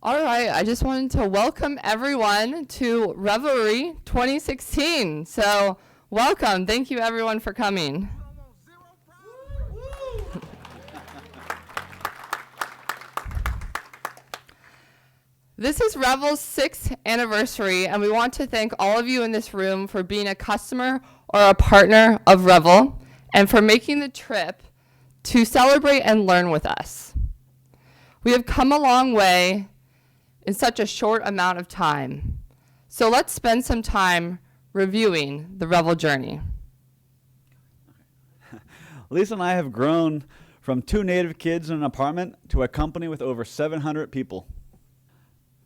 All right, I just wanted to welcome everyone to Revelry 2016. So welcome. Thank you everyone for coming. This is Revel's 6th anniversary, and we want to thank all of you in this room for being a customer or a partner of Revel and for making the trip to celebrate and learn with us. We have come a long way in such a short amount of time. So let's spend some time reviewing the Revel journey. Lisa and I have grown from 2 native kids in an apartment to a company with over 700 people.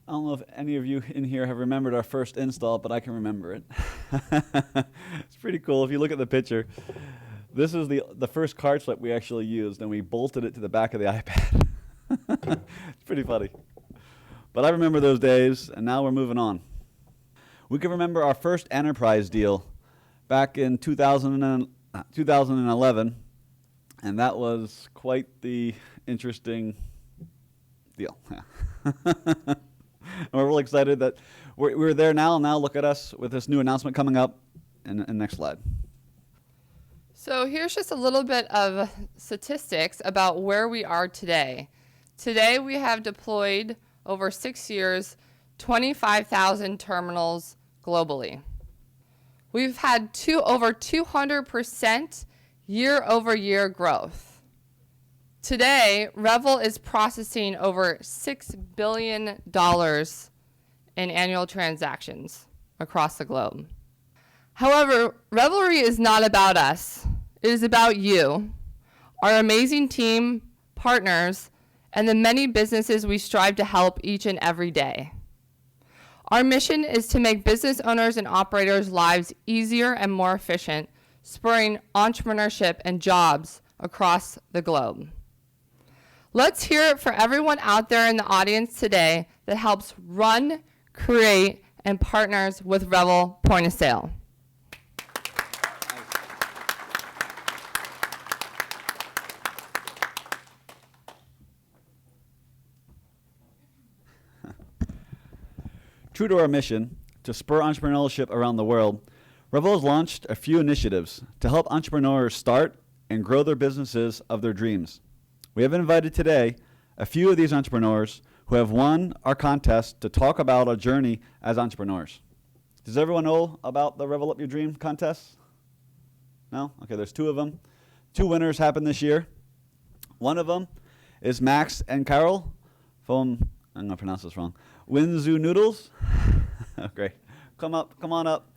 I don't know if any of you in here have remembered our first install, but I can remember it. It's pretty cool. If you look at the picture, this is the first card slip we actually used, and we bolted it to the back of the iPad. It's pretty funny. But I remember those days, and now we're moving on. We can remember our first enterprise deal back in 2011, and that was quite the interesting deal. And we're really excited that we're there now, and now look at us with this new announcement coming up. And next slide. So here's just a little bit of statistics about where we are today. Today we have deployed over 6 years, 25,000 terminals globally. We've had over 200% year-over-year growth. Today, Revel is processing over $6 billion in annual transactions across the globe. However, Revelry is not about us. It is about you, our amazing team, partners, and the many businesses we strive to help each and every day. Our mission is to make business owners and operators' lives easier and more efficient, spurring entrepreneurship and jobs across the globe. Let's hear it for everyone out there in the audience today that helps run, create, and partners with Revel Point of Sale. True to our mission to spur entrepreneurship around the world, Revel has launched a few initiatives to help entrepreneurs start and grow their businesses of their dreams. We have invited today a few of these entrepreneurs who have won our contest to talk about our journey as entrepreneurs. Does everyone know about the Revel Up Your Dream contest? No? Okay, there's 2 of them. 2 winners happened this year. One of them is Max and Carol from, I'm going to pronounce this wrong, Winzu Noodles. Oh, great. Come on up.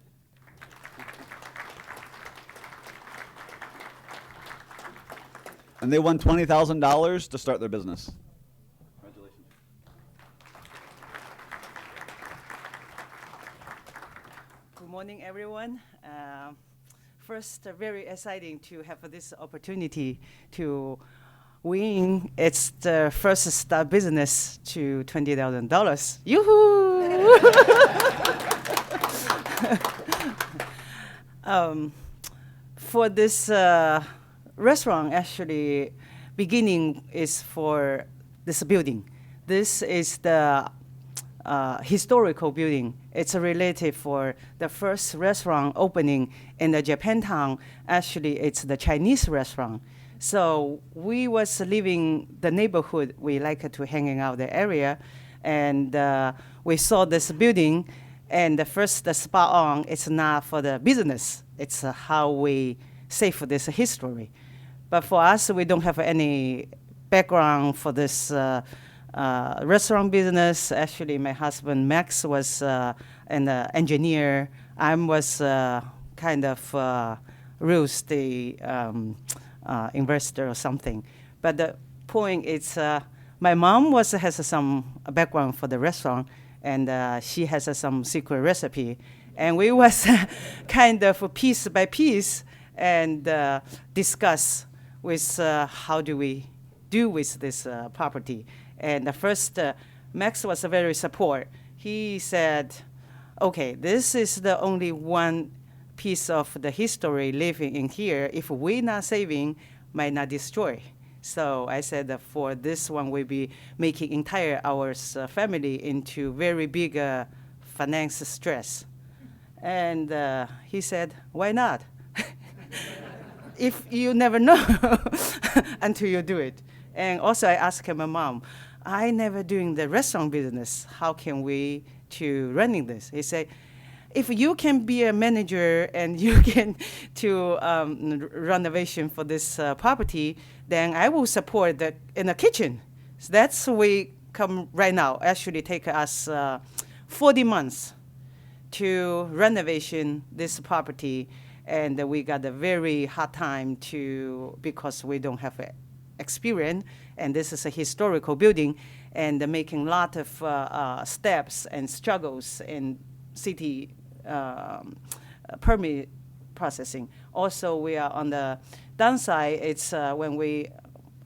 And they won $20,000 to start their business. Congratulations. Good morning, everyone. First, very exciting to have this opportunity to win. It's the first start business to $20,000. Yoo-hoo! For this restaurant, actually, beginning is for this building. This is the historical building. It's related for the first restaurant opening in the Japantown. Actually, it's the Chinese restaurant. So we was living the neighborhood. We like to hanging out the area, and we saw this building. And the first spot on, it's not for the business. It's how we save this history. But for us, we don't have any background for this restaurant business. Actually, my husband Max was an engineer. I was kind of real estate investor or something. But the point is, my mom has some background for the restaurant, and she has some secret recipe. And we was kind of piece by piece and discuss with how do we do with this property. And the first, Max was very support. He said, okay, this is the only one piece of the history living in here. If we're not saving, might not destroy. So I said that for this one, we'll be making entire our family into very big finance stress. And he said, why not? If you never know until you do it. And also I asked my mom, I never doing the restaurant business. How can we to running this? He said, if you can be a manager and you can to renovation for this property, then I will support the in the kitchen. So that's we come right now. Actually, take us 40 months to renovation this property, and we got a very hard time to because we don't have experience, and this is a historical building, and making a lot of steps and struggles in city permit processing. Also, we are on the downside. It's when we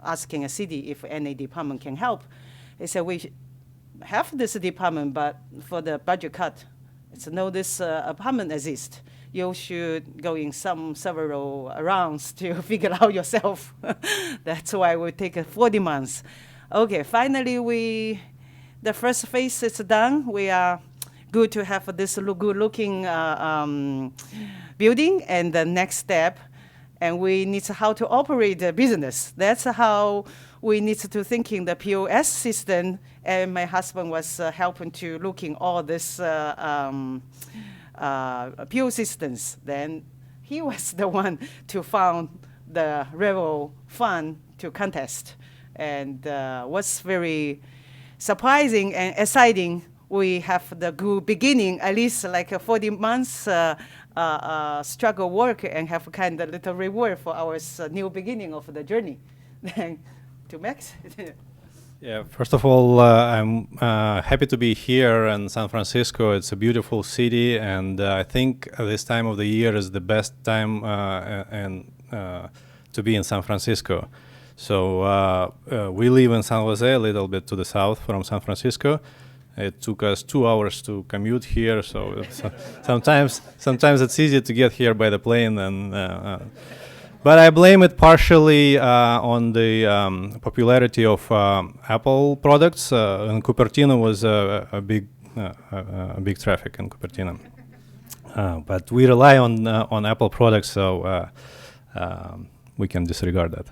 asking a city if any department can help. They said we have this department, but for the budget cut, it's no this apartment exists. You should go in several rounds to figure out yourself. That's why we take 40 months. Okay, finally the first phase is done. We are good to have this good-looking building, and the next step, and we need how to operate the business. That's how we need to thinking the POS system, and my husband was helping to looking all this POS systems. Then he was the one to found the Revel Fund to contest, and was very surprising and exciting. We have the good beginning, at least like 40 months struggle work, and have kind of little reward for our new beginning of the journey. Then to Max. Yeah, first of all, I'm happy to be here in San Francisco. It's a beautiful city, and I think this time of the year is the best time to be in San Francisco. So we live in San Jose, a little bit to the south from San Francisco. It took us 2 hours to commute here, so sometimes it's easier to get here by the plane than. But I blame it partially on the popularity of Apple products. In Cupertino was a big traffic in Cupertino, but we rely on Apple products, so we can disregard that.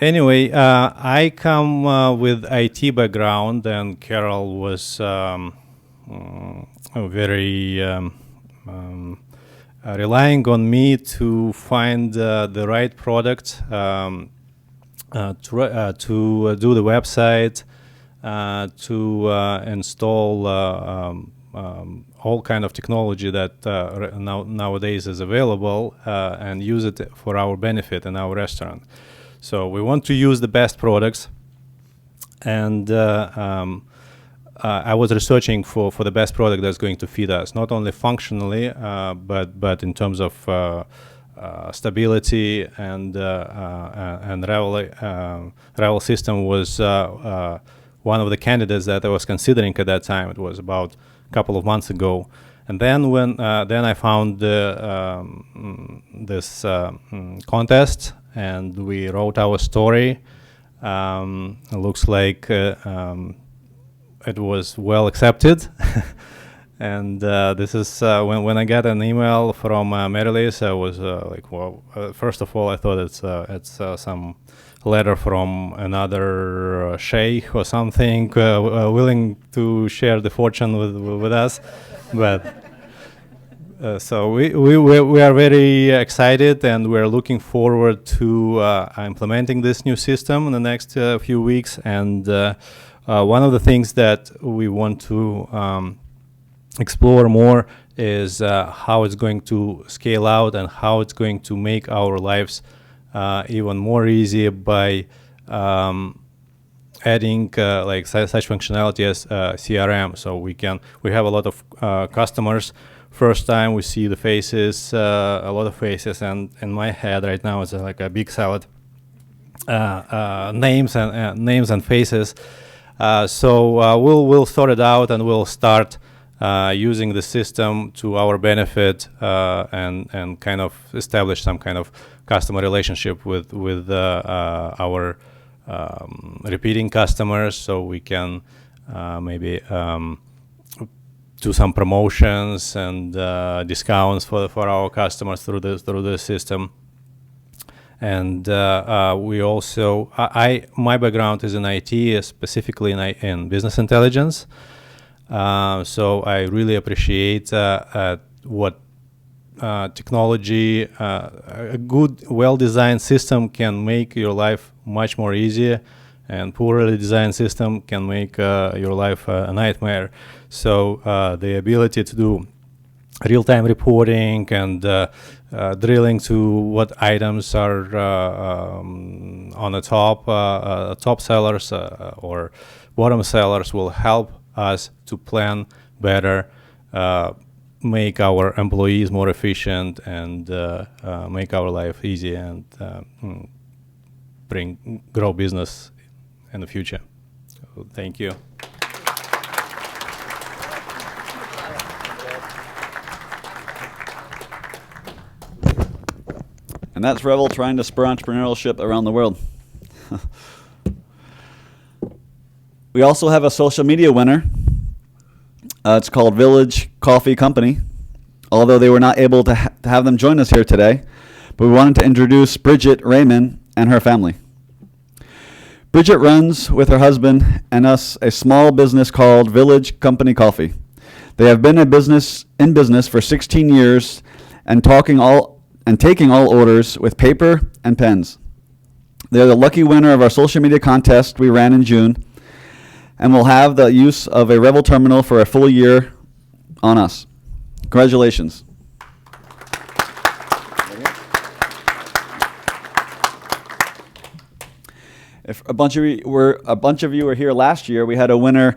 Anyway, I come with IT background, and Carol was very relying on me to find the right product to do the website, to install all kind of technology that nowadays is available, and use it for our benefit in our restaurant. So we want to use the best products, and I was researching for the best product that's going to fit us, not only functionally, but in terms of stability, and Revel System was one of the candidates that I was considering at that time. It was about a couple of months ago. And then when I found this contest, and we wrote our story. It looks like it was well accepted. And this is when I got an email from Marilis, I was like, well, first of all, I thought it's some letter from another sheikh or something willing to share the fortune with us. But so we are very excited, and we're looking forward to implementing this new system in the next few weeks. And one of the things that we want to explore more is how it's going to scale out, and how it's going to make our lives even more easy by adding like such functionality as CRM. So we have a lot of customers. First time we see the faces, a lot of faces, and in my head right now it's like a big salad, names and faces. So we'll sort it out, and we'll start using the system to our benefit, and kind of establish some kind of customer relationship with our repeating customers, so we can maybe do some promotions and discounts for our customers through the system. And we also, my background is in IT, specifically in business intelligence. So I really appreciate what technology, a good, well-designed system can make your life much more easier, and poorly designed system can make your life a nightmare. So the ability to do real-time reporting and drilling to what items are on the top sellers or bottom sellers will help us to plan better, make our employees more efficient, and make our life easier and grow business in the future. So thank you. And that's Revel trying to spur entrepreneurship around the world. We also have a social media winner. It's called Village Coffee Company, although they were not able to have them join us here today. But we wanted to introduce Bridget Raymond and her family. Bridget runs with her husband and us a small business called Village Company Coffee. They have been in business for 16 years and taking all orders with paper and pens. They're the lucky winner of our social media contest we ran in June, and will have the use of a Revel terminal for a full year on us. Congratulations. If a bunch of you were here last year, we had a winner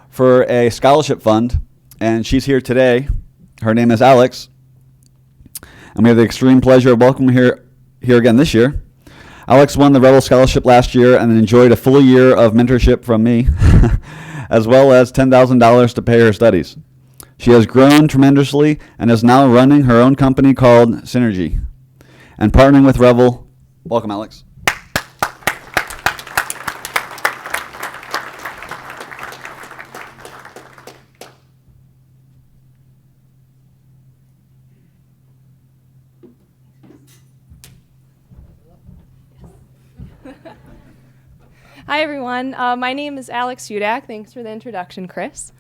for a scholarship fund, and she's here today. Her name is Alex, and we have the extreme pleasure of welcoming her here again this year. Alex won the Revel Scholarship last year and enjoyed a full year of mentorship from me, as well as $10,000 to pay her studies. She has grown tremendously and is now running her own company called Synergy and partnering with Revel. Welcome, Alex. Hi, everyone. My name is Alex Udak. Thanks for the introduction, Chris.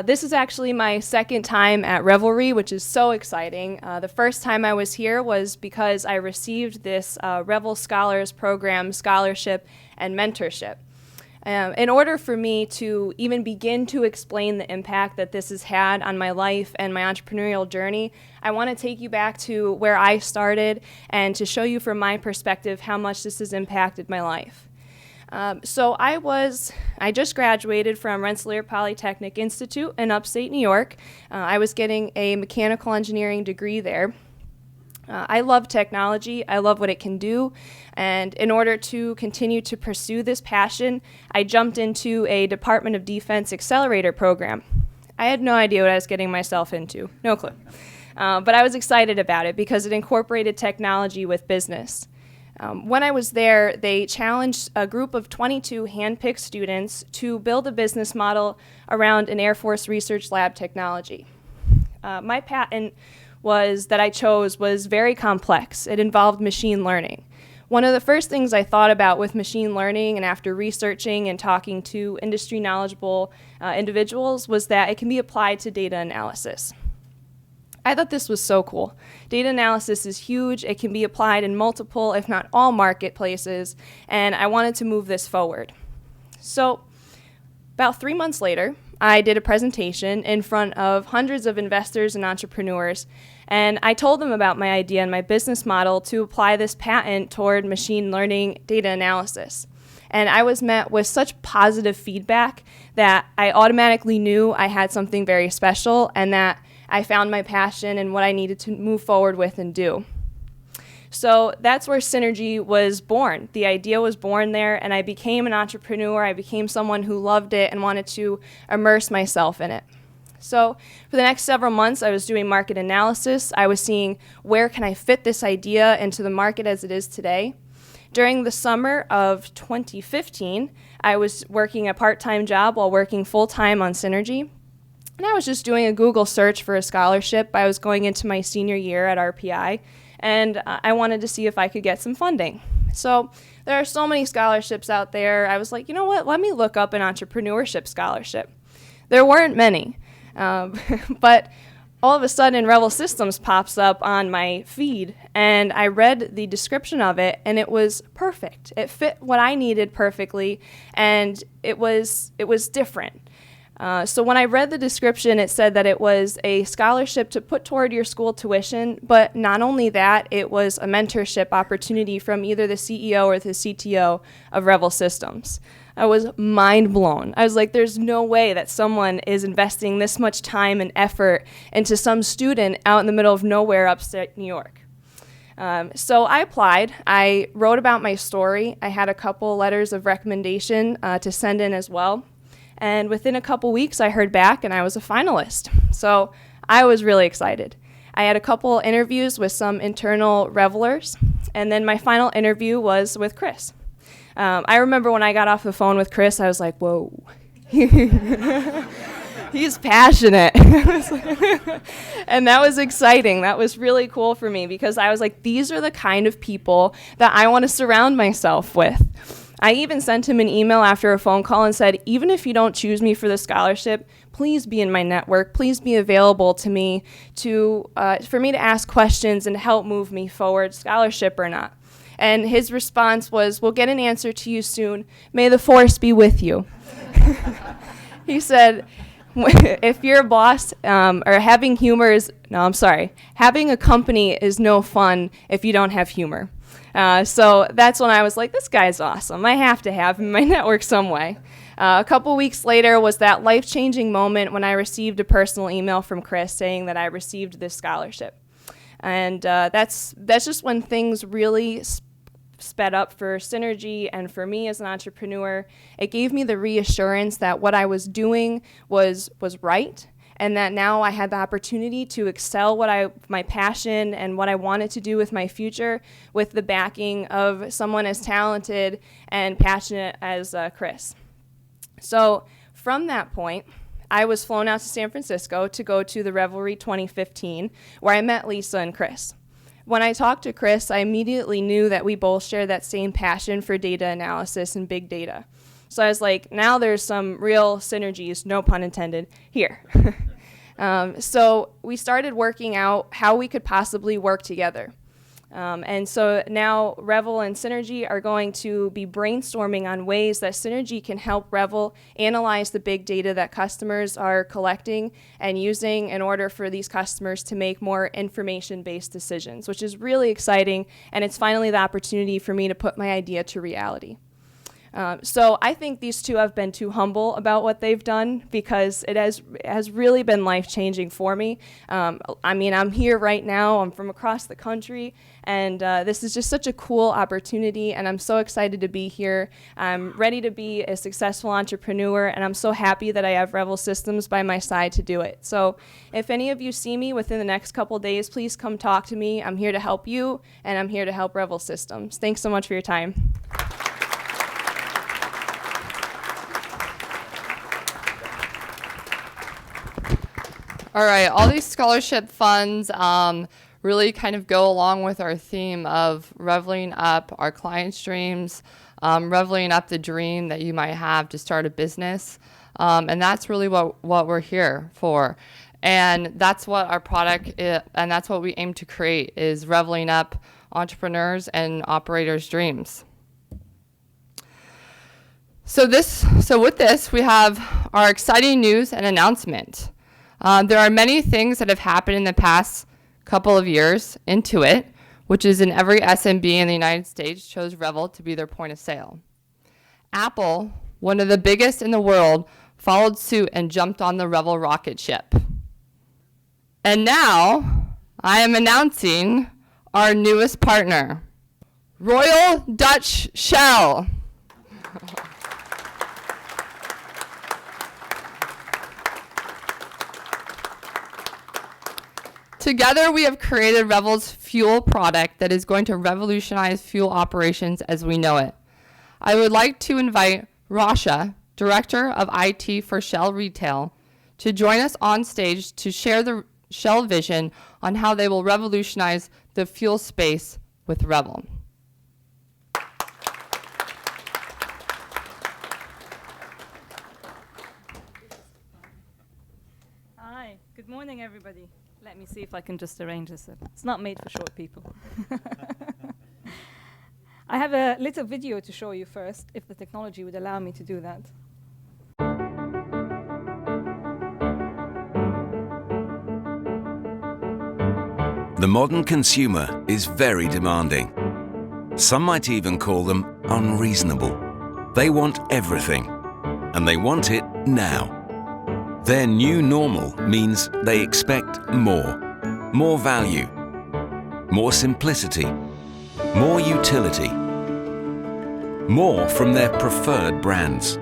This is actually my second time at Revelry, which is so exciting. The first time I was here was because I received this Revel Scholars Program scholarship and mentorship. In order for me to even begin to explain the impact that this has had on my life and my entrepreneurial journey, I want to take you back to where I started and to show you from my perspective how much this has impacted my life. So I just graduated from Rensselaer Polytechnic Institute in upstate New York. I was getting a mechanical engineering degree there. I love technology. I love what it can do. And in order to continue to pursue this passion, I jumped into a Department of Defense accelerator program. I had no idea what I was getting myself into, no clue. But I was excited about it because it incorporated technology with business. When I was there, they challenged a group of 22 hand-picked students to build a business model around an Air Force Research Lab technology. My patent that I chose was very complex. It involved machine learning. One of the first things I thought about with machine learning, and after researching and talking to industry knowledgeable individuals, was that it can be applied to data analysis. I thought this was so cool. Data analysis is huge. It can be applied in multiple, if not all, marketplaces, and I wanted to move this forward. So about 3 months later, I did a presentation in front of hundreds of investors and entrepreneurs, and I told them about my idea and my business model to apply this patent toward machine learning data analysis. And I was met with such positive feedback that I automatically knew I had something very special and that I found my passion and what I needed to move forward with and do. So that's where Synergy was born. The idea was born there, and I became an entrepreneur. I became someone who loved it and wanted to immerse myself in it. So for the next several months, I was doing market analysis. I was seeing where can I fit this idea into the market as it is today. During the summer of 2015, I was working a part-time job while working full-time on Synergy. And I was just doing a Google search for a scholarship. I was going into my senior year at RPI, and I wanted to see if I could get some funding. So there are so many scholarships out there. I was like, you know what, let me look up an entrepreneurship scholarship. There weren't many, but all of a sudden Revel Systems pops up on my feed, and I read the description of it, and it was perfect. It fit what I needed perfectly, and it was different. So when I read the description, it said that it was a scholarship to put toward your school tuition, but not only that, it was a mentorship opportunity from either the CEO or the CTO of Revel Systems. I was mind blown. I was like, there's no way that someone is investing this much time and effort into some student out in the middle of nowhere upstate New York. So I applied. I wrote about my story. I had a couple letters of recommendation to send in as well. And within a couple weeks, I heard back, and I was a finalist. So I was really excited. I had a couple interviews with some internal revelers, and then my final interview was with Chris. I remember when I got off the phone with Chris, I was like, whoa. He's passionate. And that was exciting. That was really cool for me because I was like, these are the kind of people that I want to surround myself with. I even sent him an email after a phone call and said, even if you don't choose me for the scholarship, please be in my network. Please be available to me for me to ask questions and help move me forward, scholarship or not. And his response was, we'll get an answer to you soon. May the force be with you. He said, if you're a boss or having a company is no fun if you don't have humor. So that's when I was like, this guy's awesome. I have to have him in my network some way. A couple weeks later was that life-changing moment when I received a personal email from Chris saying that I received this scholarship. And that's just when things really sped up for Synergy and for me as an entrepreneur. It gave me the reassurance that what I was doing was right, and that now I had the opportunity to excel my passion and what I wanted to do with my future with the backing of someone as talented and passionate as Chris. So from that point, I was flown out to San Francisco to go to the Revelry 2015, where I met Lisa and Chris. When I talked to Chris, I immediately knew that we both shared that same passion for data analysis and big data. So I was like, now there's some real synergies, no pun intended, here. So we started working out how we could possibly work together. And so now Revel and Synergy are going to be brainstorming on ways that Synergy can help Revel analyze the big data that customers are collecting and using in order for these customers to make more information-based decisions, which is really exciting, and it's finally the opportunity for me to put my idea to reality. So I think these two have been too humble about what they've done because it has really been life-changing for me. I'm here right now. I'm from across the country, and this is just such a cool opportunity, and I'm so excited to be here. I'm ready to be a successful entrepreneur, and I'm so happy that I have Revel Systems by my side to do it. So if any of you see me within the next couple days, please come talk to me. I'm here to help you, and I'm here to help Revel Systems. Thanks so much for your time. All right, all these scholarship funds really kind of go along with our theme of reveling up our clients' dreams, reveling up the dream that you might have to start a business. And that's really what we're here for. And that's what our product is, and that's what we aim to create, is reveling up entrepreneurs and operators' dreams. So with this, we have our exciting news and announcement. There are many things that have happened in the past couple of years. Intuit, which is in every SMB in the United States, chose Revel to be their point of sale. Apple, one of the biggest in the world, followed suit and jumped on the Revel rocket ship. And now I am announcing our newest partner, Royal Dutch Shell. Together, we have created Revel's fuel product that is going to revolutionize fuel operations as we know it. I would like to invite Rasha, Director of IT for Shell Retail, to join us on stage to share the Shell vision on how they will revolutionize the fuel space with Revel. Hi, good morning, everybody. Let me see if I can just arrange this. It's not made for short people. I have a little video to show you first, if the technology would allow me to do that. The modern consumer is very demanding. Some might even call them unreasonable. They want everything, and they want it now. Their new normal means they expect more value, more simplicity, more utility, more from their preferred brands.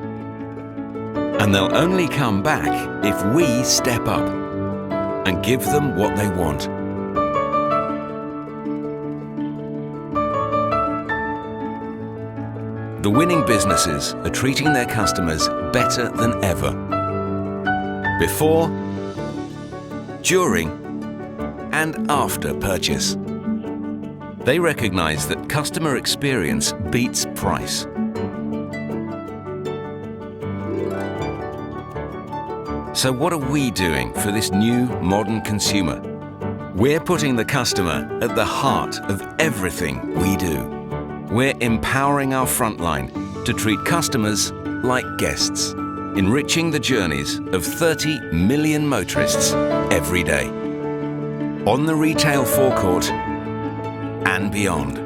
And they'll only come back if we step up and give them what they want. The winning businesses are treating their customers better than ever. Before, during, and after purchase. They recognize that customer experience beats price. So what are we doing for this new modern consumer? We're putting the customer at the heart of everything we do. We're empowering our frontline to treat customers like guests, enriching the journeys of 30 million motorists every day. On the retail forecourt and beyond.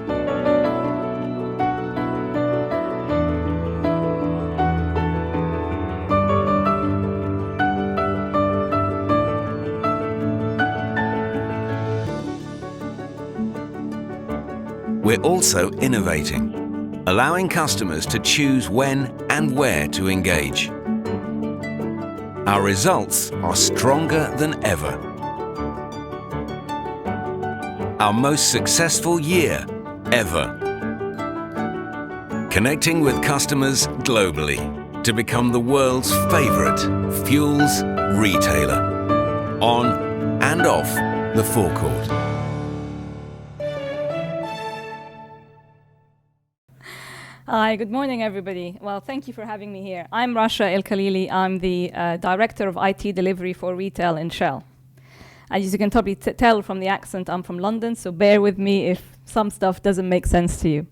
We're also innovating, allowing customers to choose when and where to engage. Our results are stronger than ever. Our most successful year ever. Connecting with customers globally to become the world's favorite fuels retailer. On and off the forecourt. Hi, good morning, everybody. Well, thank you for having me here. I'm Rasha El Khalili. I'm the Director of IT Delivery for Retail in Shell. As you can probably tell from the accent, I'm from London, so bear with me if some stuff doesn't make sense to you.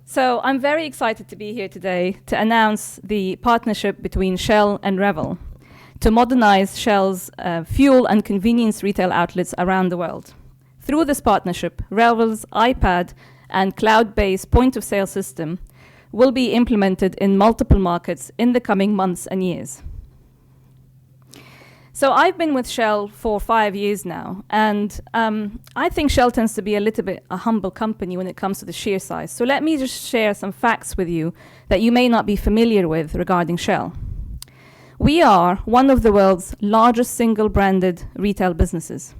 So I'm very excited to be here today to announce the partnership between Shell and Revel to modernize Shell's fuel and convenience retail outlets around the world. Through this partnership, Revel's iPad and cloud-based point-of-sale system will be implemented in multiple markets in the coming months and years. So I've been with Shell for 5 years now, and I think Shell tends to be a little bit a humble company when it comes to the sheer size. So let me just share some facts with you that you may not be familiar with regarding Shell. We are one of the world's largest single-branded retail businesses.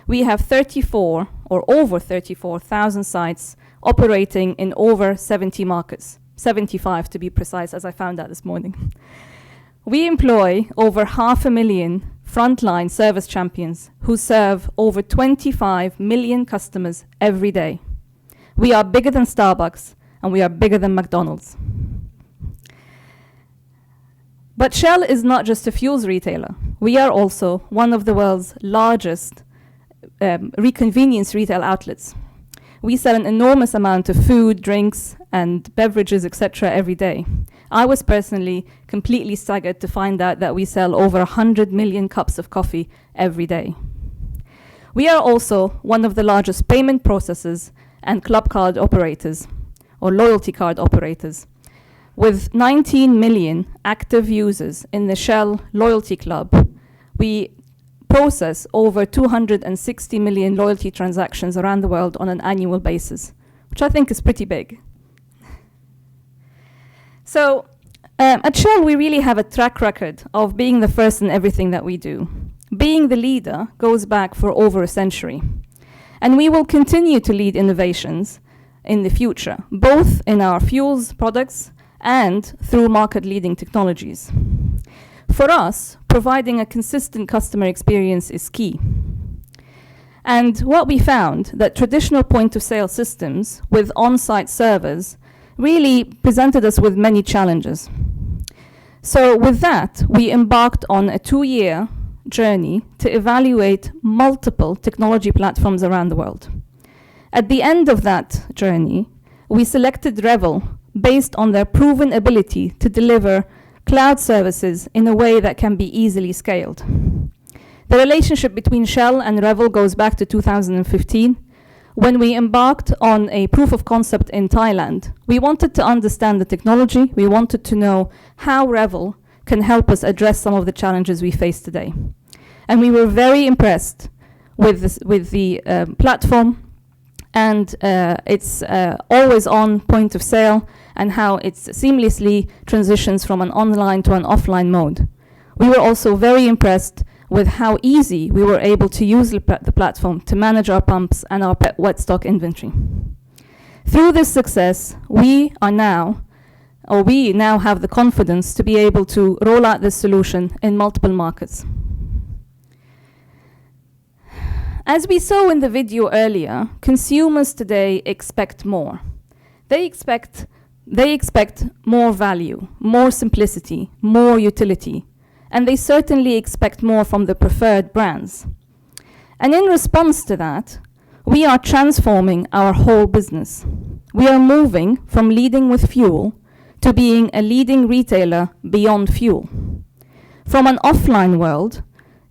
We have 34 or over 34,000 sites operating in over 70 markets, 75 to be precise, as I found out this morning. We employ over 500,000 frontline service champions who serve over 25 million customers every day. We are bigger than Starbucks, and we are bigger than McDonald's. But Shell is not just a fuels retailer. We are also one of the world's largest convenience retail outlets. We sell an enormous amount of food, drinks, and beverages, etc. every day. I was personally completely staggered to find out that we sell over 100 million cups of coffee every day. We are also one of the largest payment processors and club card operators, or loyalty card operators. With 19 million active users in the Shell Loyalty Club, we process over 260 million loyalty transactions around the world on an annual basis, which I think is pretty big. So at Shell, we really have a track record of being the first in everything that we do. Being the leader goes back for over a century. And we will continue to lead innovations in the future, both in our fuels products and through market-leading technologies. For us, providing a consistent customer experience is key. And what we found, that traditional point-of-sale systems with on-site servers really presented us with many challenges. So with that, we embarked on a 2-year journey to evaluate multiple technology platforms around the world. At the end of that journey, we selected Revel based on their proven ability to deliver cloud services in a way that can be easily scaled. The relationship between Shell and Revel goes back to 2015, when we embarked on a proof of concept in Thailand. We wanted to understand the technology. We wanted to know how Revel can help us address some of the challenges we face today. And we were very impressed with the platform and its always-on point of sale and how it seamlessly transitions from an online to an offline mode. We were also very impressed with how easy we were able to use the platform to manage our pumps and our wet stock inventory. Through this success, we now have the confidence to be able to roll out this solution in multiple markets. As we saw in the video earlier, consumers today expect more. They expect more value, more simplicity, more utility, and they certainly expect more from the preferred brands. And in response to that, we are transforming our whole business. We are moving from leading with fuel to being a leading retailer beyond fuel. From an offline world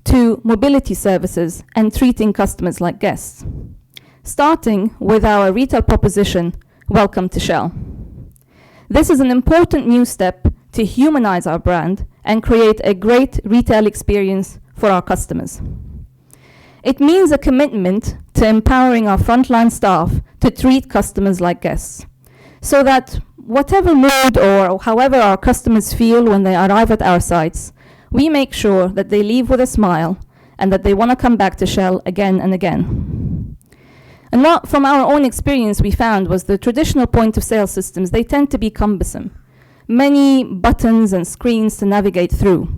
to mobility services and treating customers like guests. Starting with our retail proposition, Welcome to Shell. This is an important new step to humanize our brand and create a great retail experience for our customers. It means a commitment to empowering our frontline staff to treat customers like guests, so that whatever mood or however our customers feel when they arrive at our sites, we make sure that they leave with a smile and that they want to come back to Shell again and again. And what from our own experience we found was the traditional point-of-sale systems, they tend to be cumbersome. Many buttons and screens to navigate through.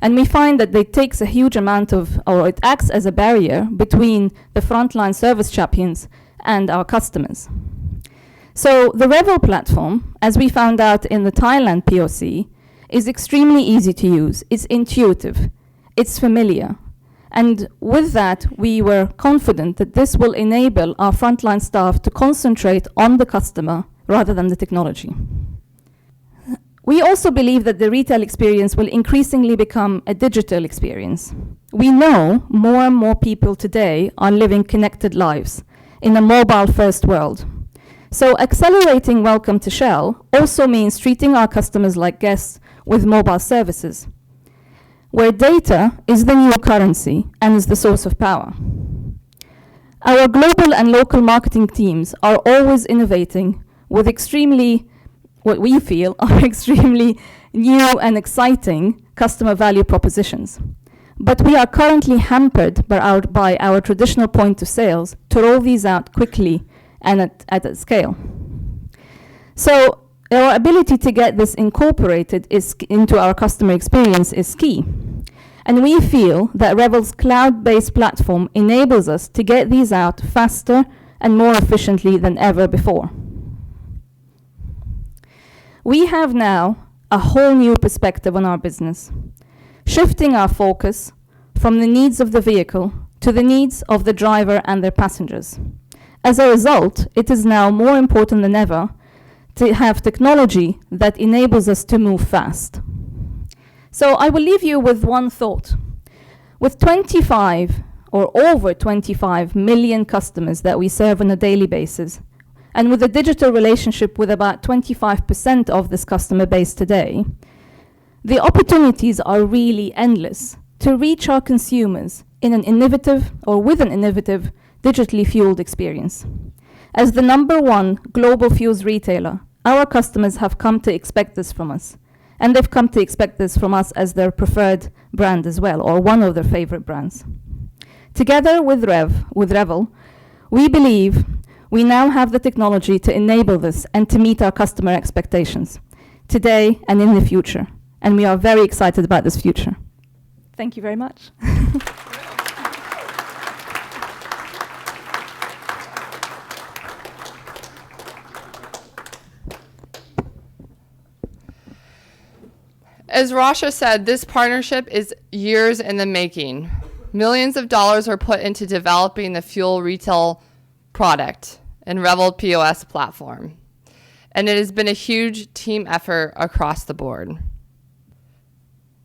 And we find that it takes a huge amount of, or it acts as a barrier between the frontline service champions and our customers. So the Revel platform, as we found out in the Thailand POC, is extremely easy to use. It's intuitive. It's familiar. And with that, we were confident that this will enable our frontline staff to concentrate on the customer rather than the technology. We also believe that the retail experience will increasingly become a digital experience. We know more and more people today are living connected lives in a mobile-first world. So accelerating Welcome to Shell also means treating our customers like guests with mobile services, where data is the new currency and is the source of power. Our global and local marketing teams are always innovating with what we feel are extremely new and exciting customer value propositions. But we are currently hampered by our traditional point of sales to roll these out quickly and at a scale. So our ability to get this incorporated into our customer experience is key. And we feel that Revel's cloud-based platform enables us to get these out faster and more efficiently than ever before. We have now a whole new perspective on our business, shifting our focus from the needs of the vehicle to the needs of the driver and their passengers. As a result, it is now more important than ever to have technology that enables us to move fast. So I will leave you with one thought. With 25 or over 25 million customers that we serve on a daily basis, and with a digital relationship with about 25% of this customer base today, the opportunities are really endless to reach our consumers in an innovative or with an innovative digitally fueled experience. As the #1 global fuels retailer, our customers have come to expect this from us, And they've come to expect this from us as their preferred brand as well, or one of their favorite brands. Together with Revel, we believe we now have the technology to enable this and to meet our customer expectations today and in the future. And we are very excited about this future. Thank you very much. As Rasha said, this partnership is years in the making. Millions of dollars were put into developing the fuel retail product and Revel POS platform. And it has been a huge team effort across the board.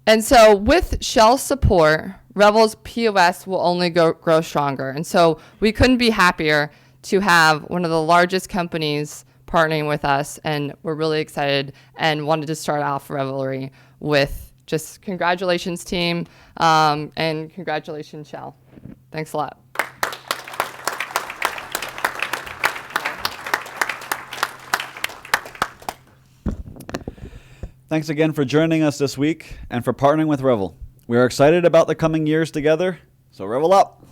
And so with Shell's support, Revel's POS will only grow stronger. And so we couldn't be happier to have one of the largest companies partnering with us, and we're really excited and wanted to start off Revelry with just congratulations, team, and congratulations, Shell. Thanks a lot. Thanks again for joining us this week and for partnering with Revel. We are excited about the coming years together, so Revel up!